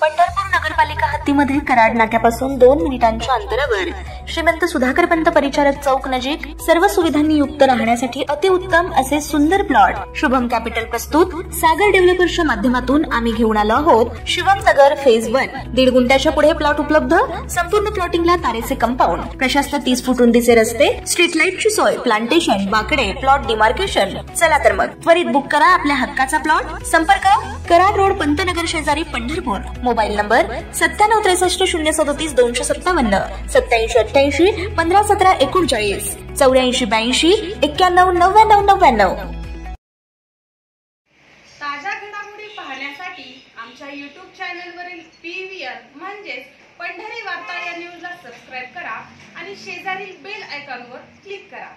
पंढरपूर नगरपालिका हद्दीमध्ये कराड नाक्यापासून 2 मिनिटांच्या अंतरावर श्रीमंत सुधाकर पंत परिचारक चौक नजीक सर्व सुविधांनी युक्त राहण्यासाठी अतिउत्तम असे सुंदर प्लॉट शुभम कॅपिटल प्रस्तुत सागर डेव्हलपर्सच्या माध्यमातून आम्ही घेऊन आलो आहोत। शुभम नगर फेज 1 1.5 गुंठ्याच्या पुढे प्लॉट उपलब्ध। संपूर्ण प्लॉटिंगला तारेचे कंपाऊंड, प्रशस्त 30 फूट रुंदीचे रस्ते, स्ट्रीट लाईटची सोय, प्लांटेशन, बाकडे, प्लॉट डिमार्केशन। चला तर मग त्वरित बुक करा आपल्या हक्काचा प्लॉट। संपर्क कराड रोड पंतनगर शेजारी पंढरपूर। Mobile number 9763073257 8788 1517 39 8482 919999। ताज्या घडामोडी पाहण्यासाठी आमच्या YouTube चॅनलवरील PVR म्हणजेच पंढरी वार्ता या न्यूजला सबस्क्राइब करा आणि शेजारील बेल आयकॉनवर क्लिक करा।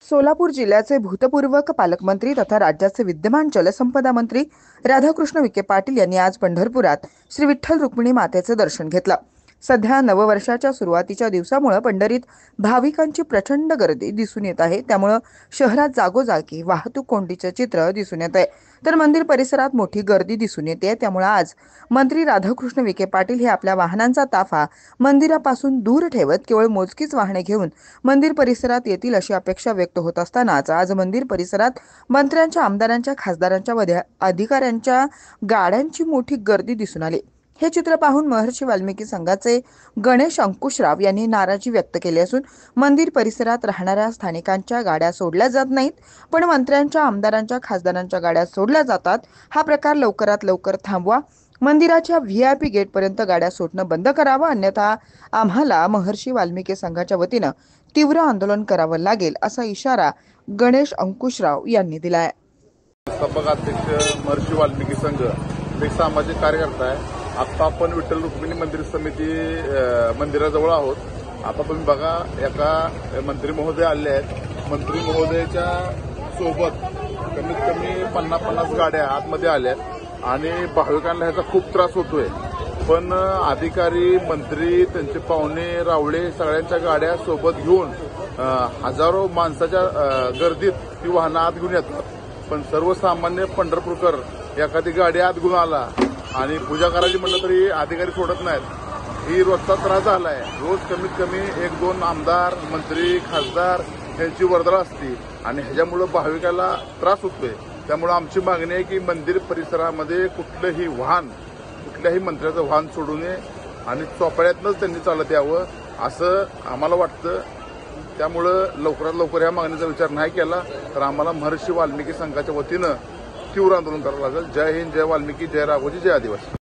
सोलापूर जिल्ह्याचे भूतपूर्व पालकमंत्री तथा राज्याचे विद्यमान जलसंपदा मंत्री राधाकृष्ण विखे पाटील यांनी आज पंढरपुरात श्री विठ्ठल रुक्मिणी मातेचे दर्शन घेतलं। सध्या नववर्षाच्या सुरुवातीच्या दिवसामुळे पंढरीत भाविकांची प्रचंड गर्दी दिसून येत आहे। त्यामुळे शहरात जागोजागी वाहतूक कोंडीचे चित्र दिसून येत आहे, तर मंदिर परिसरात मोठी गर्दी दिसून येते। त्यामुळे आज मंत्री राधाकृष्ण विखे पाटील हे आपल्या वाहनांचा ताफा मंदिरापासून दूर ठेवत केवळ मोजकीच वाहने घेऊन मंदिर परिसरात येतील अशी अपेक्षा व्यक्त होत असतानाच आज मंदिर परिसरात मंत्र्यांच्या, आमदारांच्या, खासदारांच्या व अधिकाऱ्यांच्या गाड्यांची मोठी गर्दी दिसून आली। हे चित्र पाहून महर्षी वाल्मिकी संघाचे गणेश अंकुशराव यांनी नाराजी व्यक्त केली असून मंदिर परिसरात राहणाऱ्या स्थानिकांच्या गाड्या सोडल्या जात नाहीत, पण मंत्र्यांच्या, आमदारांच्या, खासदारांच्या गाड्या सोडल्या जातात। हा प्रकार लवकरात लवकर थांबवा। मंदिराच्या VIP गेटपर्यंत गाड्या सोडणं बंद करावं, अन्यथा आम्हाला महर्षी वाल्मिकी संघाच्या वतीनं तीव्र आंदोलन करावं लागेल असा इशारा गणेश अंकुशराव यांनी दिलाय। अध्यक्ष महर्षी वाल्मिकी संघ एक सामाजिक कार्यकर्ता आहे। आता आपण विठ्ठल रुक्मिणी मंदिर समिती मंदिराजवळ आहोत। आता तुम्ही बघा, एका मंत्री महोदय आले आहेत। मंत्री महोदयाच्या सोबत कमीत कमी 50 गाड्या आतमध्ये आल्या आणि भाविकांना ह्याचा खूप त्रास होतोय। पण अधिकारी, मंत्री, त्यांचे पाहुणे, रावळे सगळ्यांच्या गाड्या सोबत घेऊन हजारो माणसाच्या गर्दीत ती वाहनं आत घेऊन येतात। पण सर्वसामान्य पंढरपूरकर एखादी गाडी आत घेऊन आला आणि पूजा करायची म्हटलं तरी अधिकारी सोडत नाहीत। ही रोजचा त्रास झालाय। रोज कमीत कमी 1-2 आमदार, मंत्री, खासदार यांची वर्दळ असते आणि ह्याच्यामुळे भाविकाला त्रास होतोय। त्यामुळे आमची मागणी आहे की मंदिर परिसरामध्ये कुठलंही वाहन, कुठल्याही मंत्र्याचं वाहन सोडू नये आणि चोपाळ्यातनंच त्यांनी चालत यावं असं आम्हाला वाटतं। त्यामुळं लवकरात लवकर या मागणीचा विचार नाही केला तर आम्हाला महर्षी वाल्मिकी संघाच्या वतीनं तीव्र आंदोलन करावं लागेल। जय हिंद, जय वाल्मिकी, जय राघोजी, जय आदिवासी।